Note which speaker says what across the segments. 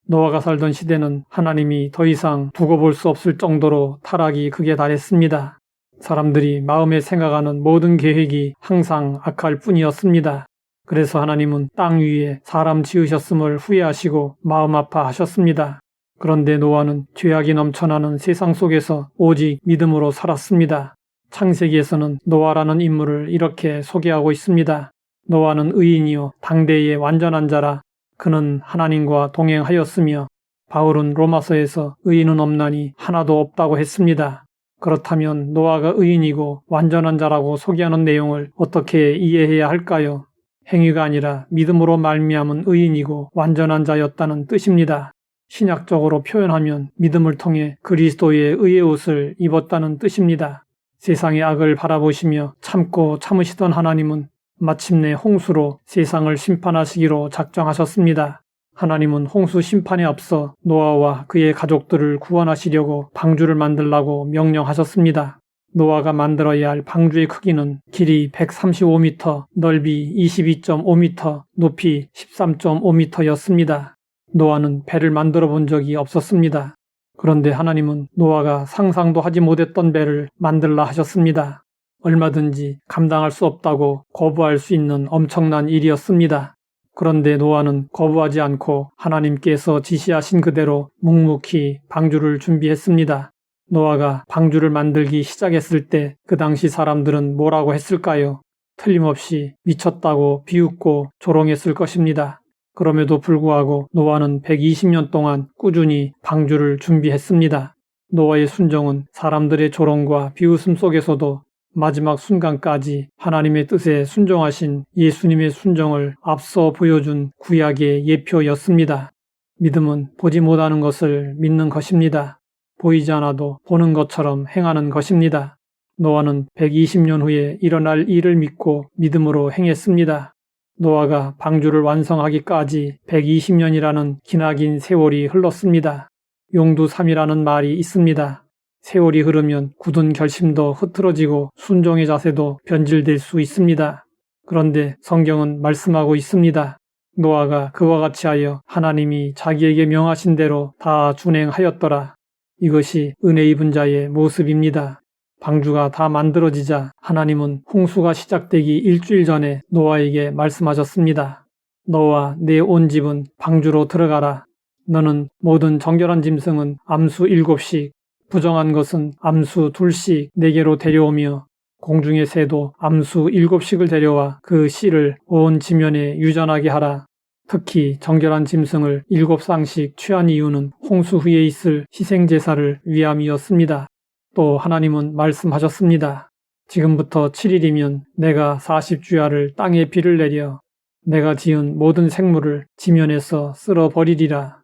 Speaker 1: 노아가 살던 시대는 하나님이 더 이상 두고 볼 수 없을 정도로 타락이 극에 달했습니다. 사람들이 마음에 생각하는 모든 계획이 항상 악할 뿐이었습니다. 그래서 하나님은 땅 위에 사람 지으셨음을 후회하시고 마음 아파하셨습니다. 그런데 노아는 죄악이 넘쳐나는 세상 속에서 오직 믿음으로 살았습니다. 창세기에서는 노아라는 인물을 이렇게 소개하고 있습니다. 노아는 의인이요 당대의 완전한 자라. 그는 하나님과 동행하였으며, 바울은 로마서에서 의인은 없나니 하나도 없다고 했습니다. 그렇다면 노아가 의인이고 완전한 자라고 소개하는 내용을 어떻게 이해해야 할까요? 행위가 아니라 믿음으로 말미암은 의인이고 완전한 자였다는 뜻입니다. 신약적으로 표현하면 믿음을 통해 그리스도의 의의 옷을 입었다는 뜻입니다. 세상의 악을 바라보시며 참고 참으시던 하나님은 마침내 홍수로 세상을 심판하시기로 작정하셨습니다. 하나님은 홍수 심판에 앞서 노아와 그의 가족들을 구원하시려고 방주를 만들라고 명령하셨습니다. 노아가 만들어야 할 방주의 크기는 길이 135m, 넓이 22.5m, 높이 13.5m였습니다. 노아는 배를 만들어 본 적이 없었습니다. 그런데 하나님은 노아가 상상도 하지 못했던 배를 만들라 하셨습니다. 얼마든지 감당할 수 없다고 거부할 수 있는 엄청난 일이었습니다. 그런데 노아는 거부하지 않고 하나님께서 지시하신 그대로 묵묵히 방주를 준비했습니다. 노아가 방주를 만들기 시작했을 때 그 당시 사람들은 뭐라고 했을까요? 틀림없이 미쳤다고 비웃고 조롱했을 것입니다. 그럼에도 불구하고 노아는 120년 동안 꾸준히 방주를 준비했습니다. 노아의 순종은 사람들의 조롱과 비웃음 속에서도 마지막 순간까지 하나님의 뜻에 순종하신 예수님의 순종을 앞서 보여준 구약의 예표였습니다. 믿음은 보지 못하는 것을 믿는 것입니다. 보이지 않아도 보는 것처럼 행하는 것입니다. 노아는 120년 후에 일어날 일을 믿고 믿음으로 행했습니다. 노아가 방주를 완성하기까지 120년이라는 기나긴 세월이 흘렀습니다. 용두삼이라는 말이 있습니다. 세월이 흐르면 굳은 결심도 흐트러지고 순종의 자세도 변질될 수 있습니다. 그런데 성경은 말씀하고 있습니다. 노아가 그와 같이 하여 하나님이 자기에게 명하신 대로 다 준행하였더라. 이것이 은혜 입은 자의 모습입니다. 방주가 다 만들어지자 하나님은 홍수가 시작되기 일주일 전에 노아에게 말씀하셨습니다. 너와 내 온 집은 방주로 들어가라. 너는 모든 정결한 짐승은 암수 7씩, 부정한 것은 암수 2씩 내게로 데려오며 공중의 새도 암수 7씩을 데려와 그 씨를 온 지면에 유전하게 하라. 특히 정결한 짐승을 7쌍씩 취한 이유는 홍수 후에 있을 희생제사를 위함이었습니다. 또 하나님은 말씀하셨습니다. 지금부터 7일이면 내가 40주야를 땅에 비를 내려 내가 지은 모든 생물을 지면에서 쓸어버리리라.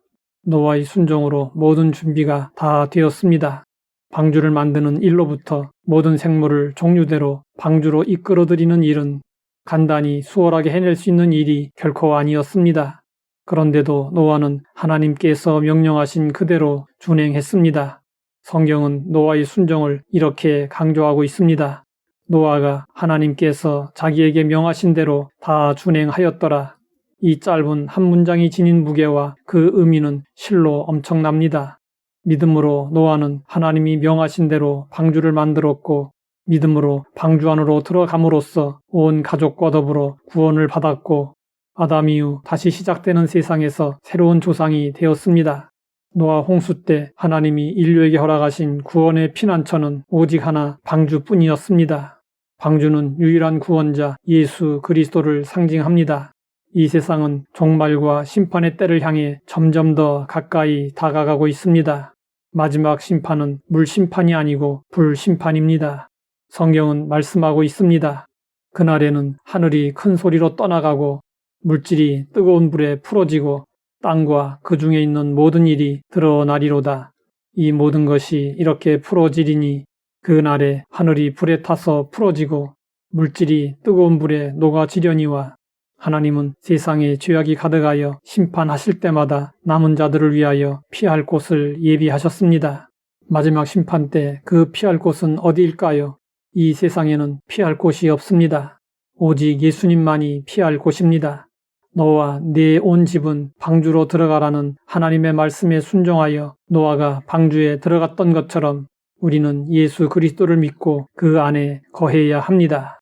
Speaker 1: 노아의 순종으로 모든 준비가 다 되었습니다. 방주를 만드는 일로부터 모든 생물을 종류대로 방주로 이끌어들이는 일은 간단히 수월하게 해낼 수 있는 일이 결코 아니었습니다. 그런데도 노아는 하나님께서 명령하신 그대로 준행했습니다. 성경은 노아의 순종을 이렇게 강조하고 있습니다. 노아가 하나님께서 자기에게 명하신 대로 다 준행하였더라. 이 짧은 한 문장이 지닌 무게와 그 의미는 실로 엄청납니다. 믿음으로 노아는 하나님이 명하신 대로 방주를 만들었고 믿음으로 방주 안으로 들어감으로써 온 가족과 더불어 구원을 받았고 아담 이후 다시 시작되는 세상에서 새로운 조상이 되었습니다. 노아 홍수 때 하나님이 인류에게 허락하신 구원의 피난처는 오직 하나 방주뿐이었습니다. 방주는 유일한 구원자 예수 그리스도를 상징합니다. 이 세상은 종말과 심판의 때를 향해 점점 더 가까이 다가가고 있습니다. 마지막 심판은 물심판이 아니고 불심판입니다. 성경은 말씀하고 있습니다. 그날에는 하늘이 큰 소리로 떠나가고 물질이 뜨거운 불에 풀어지고 땅과 그 중에 있는 모든 일이 드러나리로다. 이 모든 것이 이렇게 풀어지리니 그날에 하늘이 불에 타서 풀어지고 물질이 뜨거운 불에 녹아지려니와 하나님은 세상에 죄악이 가득하여 심판하실 때마다 남은 자들을 위하여 피할 곳을 예비하셨습니다. 마지막 심판 때 그 피할 곳은 어디일까요? 이 세상에는 피할 곳이 없습니다. 오직 예수님만이 피할 곳입니다. 너와 네 온 집은 방주로 들어가라는 하나님의 말씀에 순종하여 노아가 방주에 들어갔던 것처럼 우리는 예수 그리스도를 믿고 그 안에 거해야 합니다.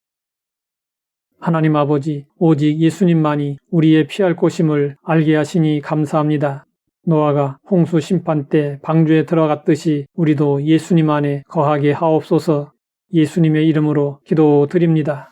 Speaker 1: 하나님 아버지, 오직 예수님만이 우리의 피할 곳임을 알게 하시니 감사합니다. 노아가 홍수 심판 때 방주에 들어갔듯이 우리도 예수님 안에 거하게 하옵소서. 예수님의 이름으로 기도드립니다.